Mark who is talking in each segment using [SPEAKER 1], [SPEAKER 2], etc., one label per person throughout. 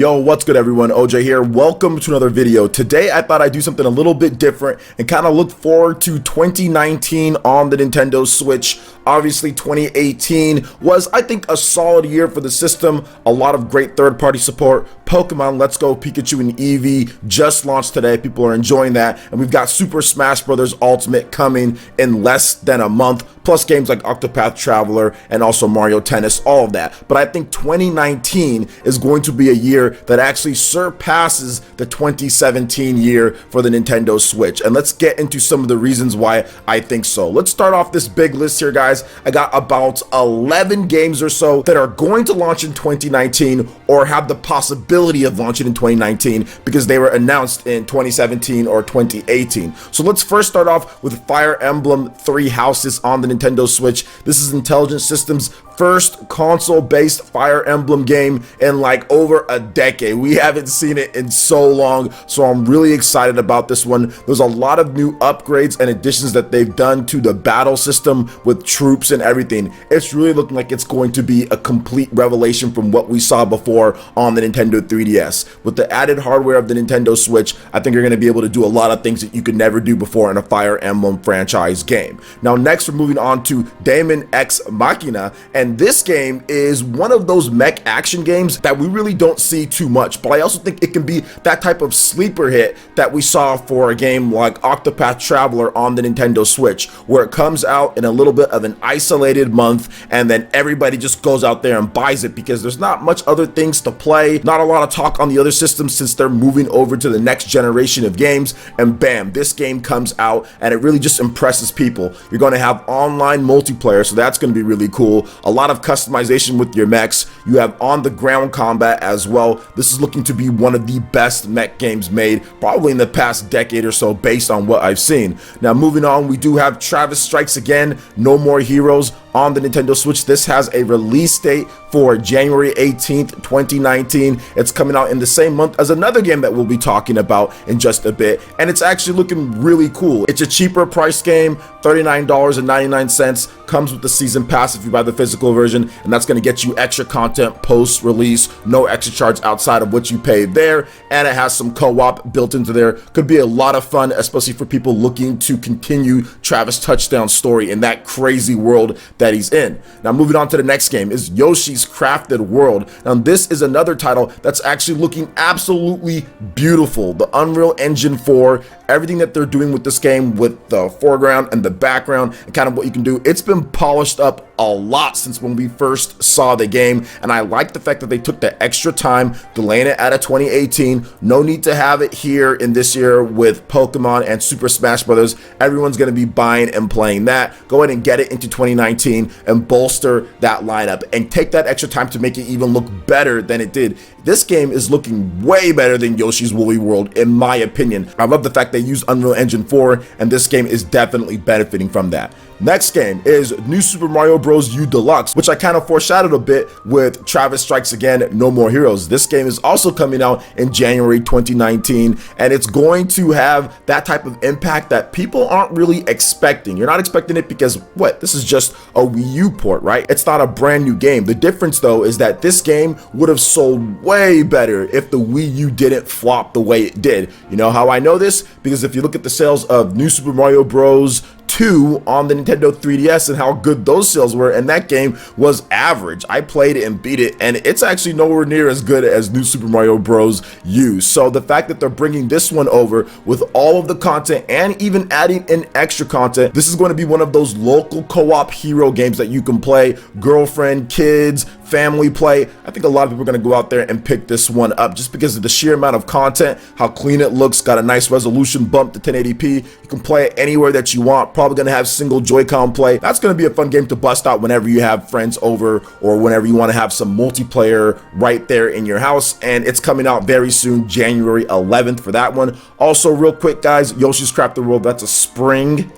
[SPEAKER 1] Yo, what's good everyone? OJ here. Welcome to another video. Today I thought I'd do something a little bit different and kind of look forward to 2019 on the Nintendo Switch. Obviously 2018 was, I think, a solid year for the system. A lot of great third-party support. Pokemon Let's Go Pikachu and Eevee just launched today. People are enjoying that. And we've got Super Smash Bros. Ultimate coming in less than a month. Plus games like Octopath Traveler and also Mario Tennis, all of that. But I think 2019 is going to be a year that actually surpasses the 2017 year for the Nintendo Switch. And let's get into some of the reasons why I think so. Let's start off this big list here, guys. I got about 11 games or so that are going to launch in 2019 or have the possibility of launching in 2019 because they were announced in 2017 or 2018. So let's first start off with Fire Emblem Three Houses on the Nintendo Switch. This is Intelligent Systems' first console-based Fire Emblem game in like over a decade. We haven't seen it in so long, so I'm really excited about this one. There's a lot of new upgrades and additions that they've done to the battle system with troops and everything. It's really looking like it's going to be a complete revelation from what we saw before on the Nintendo 3DS. With the added hardware of the Nintendo Switch, I think you're going to be able to do a lot of things that you could never do before in a Fire Emblem franchise game. Now next we're moving on to Daemon X Machina, and this game is one of those mech action games that we really don't see too much, but I also think it can be that type of sleeper hit that we saw for a game like Octopath Traveler on the Nintendo Switch, where it comes out in a little bit of an isolated month and then everybody just goes out there and buys it because there's not much other things to play, not a lot of talk on the other systems since they're moving over to the next generation of games, and bam, this game comes out and it really just impresses people. You're going to have online multiplayer, so that's going to be really cool. A lot of customization with your mechs. You have on the ground combat as well. This is looking to be one of the best mech games made probably in the past decade or so based on what I've seen. Now moving on, we do have Travis Strikes Again, No More Heroes on the Nintendo Switch. This has a release date for January 18th, 2019. It's coming out in the same month as another game that we'll be talking about in just a bit, and it's actually looking really cool. It's a cheaper price game, $39.99, comes with the season pass if you buy the physical version, and that's going to get you extra content post-release, no extra charge outside of what you paid there, and it has some co-op built into there. Could be a lot of fun, especially for people looking to continue Travis Touchdown's story in that crazy world that he's in. Now moving on to the next game is Yoshi's Crafted World. Now this is another title that's actually looking absolutely beautiful. The Unreal Engine 4, everything that they're doing with this game with the foreground and the background and kind of what you can do, it's been polished up a lot since when we first saw the game, and I like the fact that they took the extra time delaying it out of 2018. No need to have it here in this year with Pokemon and Super Smash Bros. Everyone's going to be buying and playing that. Go ahead and get it into 2019 and bolster that lineup and take that extra time to make it even look better than it did. This game is looking way better than Yoshi's Woolly World in my opinion. I love the fact they used Unreal Engine 4, and this game is definitely benefiting from that. Next game is New Super Mario Bros. U Deluxe, which I kind of foreshadowed a bit with Travis Strikes Again, No More Heroes. This game is also coming out in January 2019, and it's going to have that type of impact that people aren't really expecting. You're not expecting it because, what, this is just a Wii U port, right? It's not a brand new game. The difference, though, is that this game would have sold way better if the Wii U didn't flop the way it did. You know how I know this? Because if you look at the sales of New Super Mario Bros. 2 on the Nintendo 3DS and how good those sales were, and that game was average. I played it and beat it, and it's actually nowhere near as good as New Super Mario Bros. U. So the fact that they're bringing this one over with all of the content and even adding in extra content, this is going to be one of those local co-op hero games that you can play, girlfriend, kids, family play. I think a lot of people are going to go out there and pick this one up just because of the sheer amount of content, how clean it looks, got a nice resolution bump to 1080p. You can play it anywhere that you want, probably going to have single Joy-Con play. That's going to be a fun game to bust out whenever you have friends over or whenever you want to have some multiplayer right there in your house, and it's coming out very soon, January 11th for that one. Also, real quick guys, Yoshi's Crafted World, that's a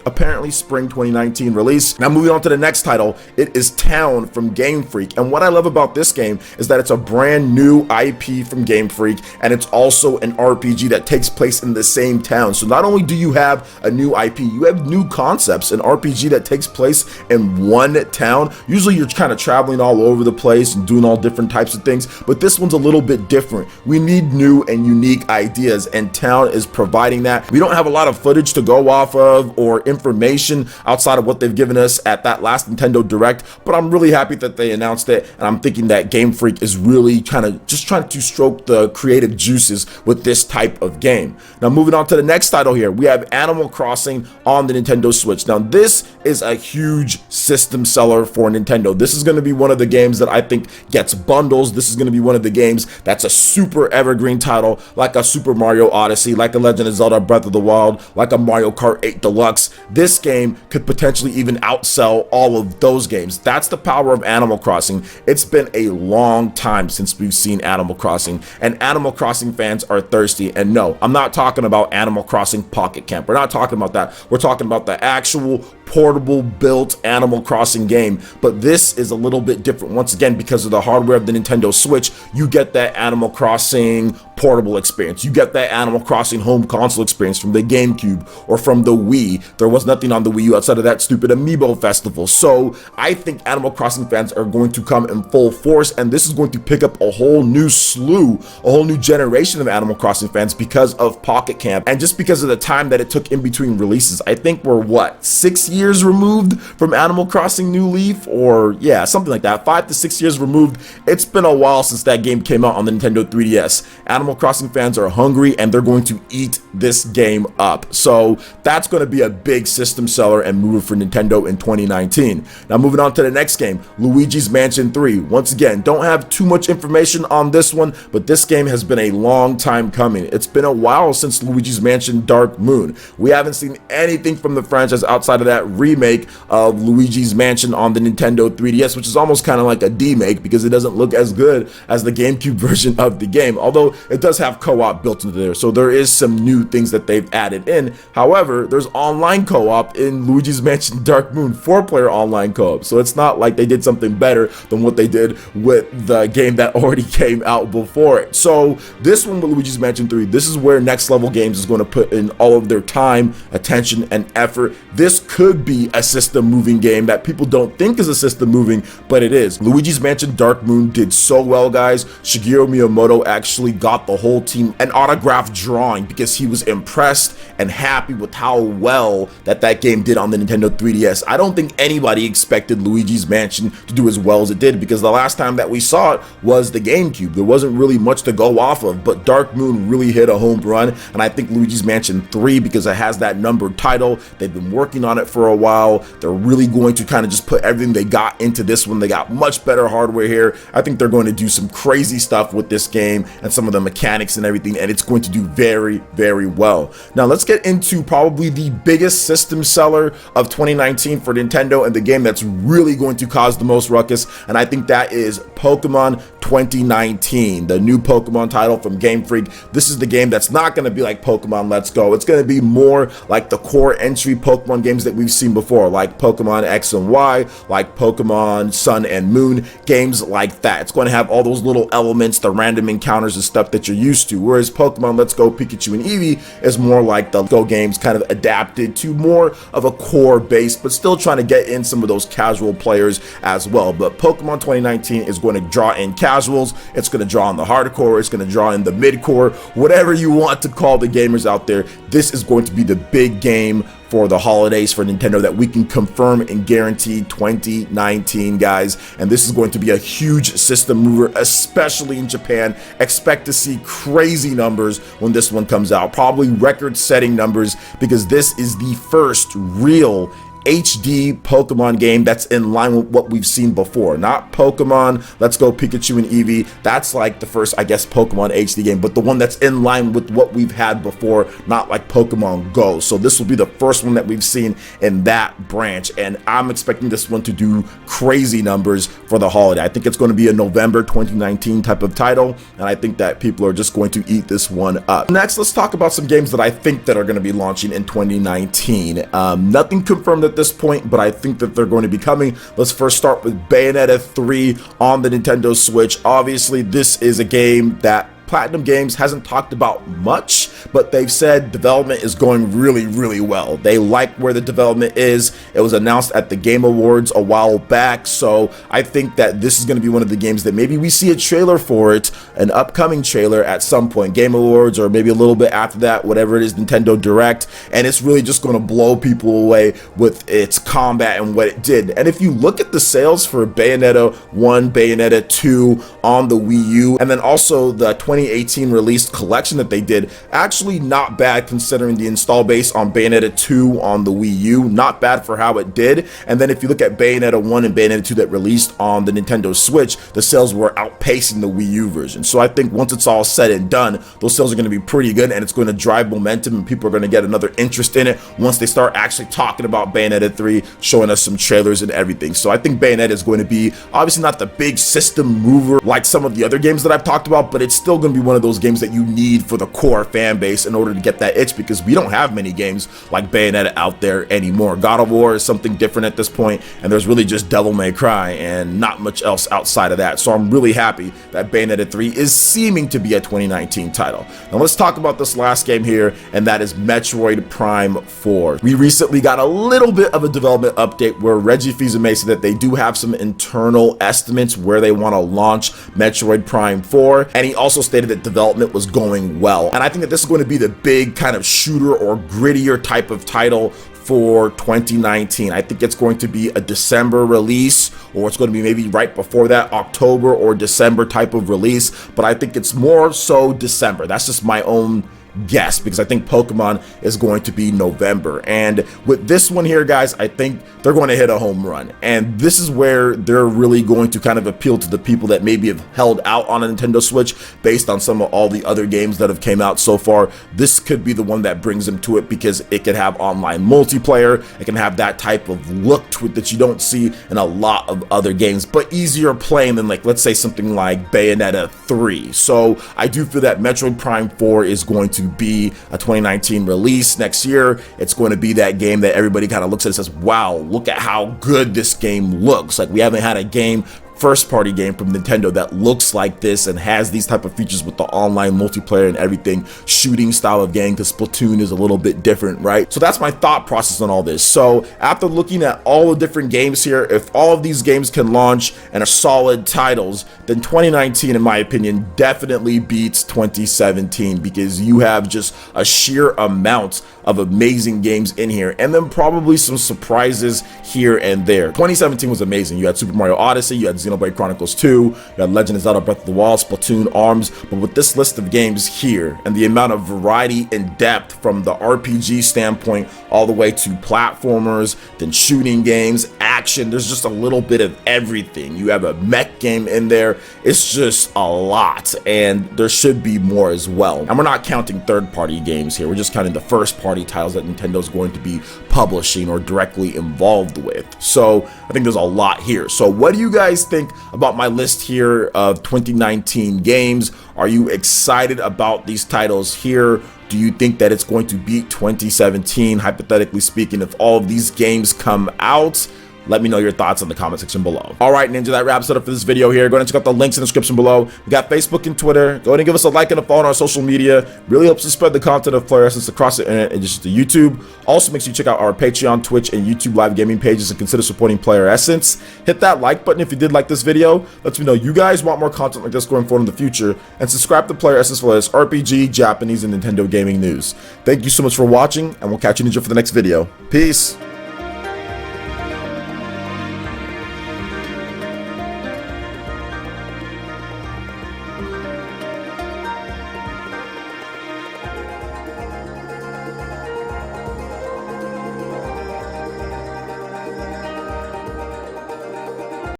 [SPEAKER 1] apparently spring 2019 release. Now moving on to the next title, it is Town from Game Freak, and what I love love about this game is that it's a brand new IP from Game Freak, and it's also an RPG that takes place in the same town. So not only do you have a new IP, you have new concepts. An RPG that takes place in one town. Usually you're kind of traveling all over the place and doing all different types of things, but this one's a little bit different. We need new and unique ideas, and town is providing that. We don't have a lot of footage to go off of or information outside of what they've given us at that last Nintendo Direct, but I'm really happy that they announced it, and I'm thinking that Game Freak is really trying to stroke the creative juices with this type of game. Now moving on to the next title here, we have Animal Crossing on the Nintendo Switch. Now this is a huge system seller for Nintendo. This is going to be one of the games that I think gets bundles. This is going to be one of the games that's a super evergreen title, like a Super Mario Odyssey, like a Legend of Zelda Breath of the Wild, like a Mario Kart 8 Deluxe. This game could potentially even outsell all of those games. That's the power of Animal Crossing. It's been a long time since we've seen Animal Crossing, and Animal Crossing fans are thirsty. And no, I'm not talking about Animal Crossing Pocket Camp. We're not talking about that. We're talking about the actual portable built Animal Crossing game, but this is a little bit different. Once again, because of the hardware of the Nintendo Switch, you get that Animal Crossing portable experience. You get that Animal Crossing home console experience from the GameCube or from the Wii. There was nothing on the Wii U outside of that stupid Amiibo festival. So I think Animal Crossing fans are going to come in full force, and this is going to pick up a whole new slew, a whole new generation of Animal Crossing fans because of Pocket Camp and just because of the time that it took in between releases. I think we're what, 6 years removed from Animal Crossing New Leaf, or yeah, something like that. 5 to 6 years removed. It's been a while since that game came out on the Nintendo 3DS. Animal Crossing fans are hungry, and they're going to eat this game up. So that's going to be a big system seller and mover for Nintendo in 2019. Now moving on to the next game, Luigi's Mansion 3. Once again, don't have too much information on this one, but this game has been a long time coming. It's been a while since Luigi's Mansion Dark Moon. We haven't seen anything from the franchise outside of that remake of Luigi's Mansion on the Nintendo 3DS, which is almost kind of like a demake because it doesn't look as good as the GameCube version of the game, although it does have co-op built into there, so there is some new things that they've added in. However, there's online co-op in Luigi's Mansion Dark Moon, 4-player online co-op, so it's not like they did something better than what they did with the game that already came out before it. So this one with Luigi's Mansion 3, this is where Next Level Games is going to put in all of their time, attention, and effort. This could be a system moving game that people don't think is a system moving, but it is. Luigi's Mansion Dark Moon did so well, guys. Shigeru Miyamoto actually got the whole team an autograph drawing because he was impressed and happy with how well that game did on the Nintendo 3DS. I don't think anybody expected Luigi's Mansion to do as well as it did, because the last time that we saw it was the GameCube. There wasn't really much to go off of, but Dark Moon really hit a home run, and I think Luigi's Mansion 3, because it has that numbered title, they've been working on it for a while. They're really going to kind of just put everything they got into this one. They got much better hardware here. I think they're going to do some crazy stuff with this game and some of the mechanics and everything, and it's going to do very, very well. Now let's get into probably the biggest system seller of 2019 for Nintendo, and the game that's really going to cause the most ruckus, and I think that is Pokemon 2019, the new Pokemon title from Game Freak. This is the game that's not going to be like Pokemon Let's Go. It's going to be more like the core entry Pokemon games that we've seen before, like Pokemon X and Y, like Pokemon Sun and Moon, games like that. It's going to have all those little elements, the random encounters and stuff that you're used to, whereas Pokemon Let's Go Pikachu and Eevee is more like the Go games, kind of adapted to more of a core base, but still trying to get in some of those casual players as well. But Pokemon 2019 is going to draw in casuals, it's going to draw in the hardcore, it's going to draw in the mid-core, whatever you want to call the gamers out there. This is going to be the big game for the holidays for Nintendo that we can confirm and guarantee 2019, guys. And this is going to be a huge system mover, especially in Japan. Expect to see crazy numbers when this one comes out, probably record-setting numbers, because this is the first real HD Pokemon game that's in line with what we've seen before. Not Pokemon Let's Go Pikachu and Eevee, that's like the first, I guess, Pokemon HD game, but the one that's in line with what we've had before, not like Pokemon Go. So this will be the first one that we've seen in that branch, and I'm expecting this one to do crazy numbers for the holiday. I think it's going to be a November 2019 type of title, and I think that people are just going to eat this one up. Next, let's talk about some games that I think that are going to be launching in 2019. Nothing confirmed that at this point, but I think that they're going to be coming. Let's first start with Bayonetta 3 on the Nintendo Switch. Obviously, this is a game that Platinum Games hasn't talked about much, but they've said development is going really well. They like where the development is. It was announced at the Game Awards a while back, so I think that this is going to be one of the games that maybe we see a trailer for it, an upcoming trailer at some point, Game Awards, or maybe a little bit after that, whatever it is, Nintendo Direct, and it's really just going to blow people away with its combat and what it did. And if you look at the sales for Bayonetta 1, Bayonetta 2 on the Wii U, and then also the 2018 released collection that they did, actually not bad considering the install base on Bayonetta 2 on the Wii U, not bad for how it did. And then if you look at Bayonetta 1 and Bayonetta 2 that released on the Nintendo Switch, the sales were outpacing the Wii U version. So I think once it's all said and done, those sales are going to be pretty good, and it's going to drive momentum, and people are going to get another interest in it once they start actually talking about Bayonetta 3, showing us some trailers and everything. So I think Bayonetta is going to be obviously not the big system mover like some of the other games that I've talked about, but it's still going to be one of those games that you need for the core fan base in order to get that itch, because we don't have many games like Bayonetta out there anymore. God of War is something different at this point, and there's really just Devil May Cry and not much else outside of that. So I'm really happy that Bayonetta 3 is seeming to be a 2019 title. Now let's talk about this last game here, and that is Metroid Prime 4. We recently got a little bit of a development update where Reggie Fils-Aimé said that they do have some internal estimates where they want to launch Metroid Prime 4, and he also stated that development was going well. And I think that this is going to be the big kind of shooter or grittier type of title for 2019. I think it's going to be a December release, or it's going to be maybe right before that, October or December type of release, but I think it's more so December. That's just my own guess, because I think Pokemon is going to be November. And with this one here, guys, I think they're going to hit a home run, and this is where they're really going to kind of appeal to the people that maybe have held out on a Nintendo Switch based on some of all the other games that have came out so far. This could be the one that brings them to it, because it can have online multiplayer, it can have that type of look to it that you don't see in a lot of other games, but easier playing than, like, let's say something like Bayonetta 3. So I do feel that Metroid Prime 4 is going to be a 2019 release next year. It's going to be that game that everybody kind of looks at and says, wow, look at how good this game looks. Like, we haven't had a game, first party game from Nintendo, that looks like this and has these type of features with the online multiplayer and everything, shooting style of game, because Splatoon is a little bit different, right? So that's my thought process on all this. So after looking at all the different games here, if all of these games can launch and are solid titles, then 2019, in my opinion, definitely beats 2017, because you have just a sheer amount of amazing games in here, and then probably some surprises here and there. 2017 was amazing. You had Super Mario Odyssey, you had Xenoblade Chronicles 2, you had Legend of Zelda Breath of the Wild, Splatoon, ARMS, but with this list of games here and the amount of variety and depth from the RPG standpoint all the way to platformers, then shooting games, action, there's just a little bit of everything. You have a mech game in there. It's just a lot, and there should be more as well. And we're not counting third-party games here. We're just counting the first-party titles that Nintendo's going to be publishing or directly involved with. So I think there's a lot here. So what do you guys think about my list here of 2019 games? Are you excited about these titles here? Do you think that it's going to beat 2017, hypothetically speaking, if all of these games come out? Let me know your thoughts in the comment section below. All right, Ninja, that wraps it up for this video here. Go ahead and check out the links in the description below. We got Facebook and Twitter. Go ahead and give us a like and a follow on our social media. Really helps us spread the content of PlayerEssence across the internet and just to YouTube. Also, make sure you check out our Patreon, Twitch, and YouTube live gaming pages and consider supporting PlayerEssence. Hit that like button if you did like this video. Let me know you guys want more content like this going forward in the future. And subscribe to PlayerEssence for latest RPG, Japanese, and Nintendo gaming news. Thank you so much for watching, and we'll catch you, Ninja, for the next video. Peace.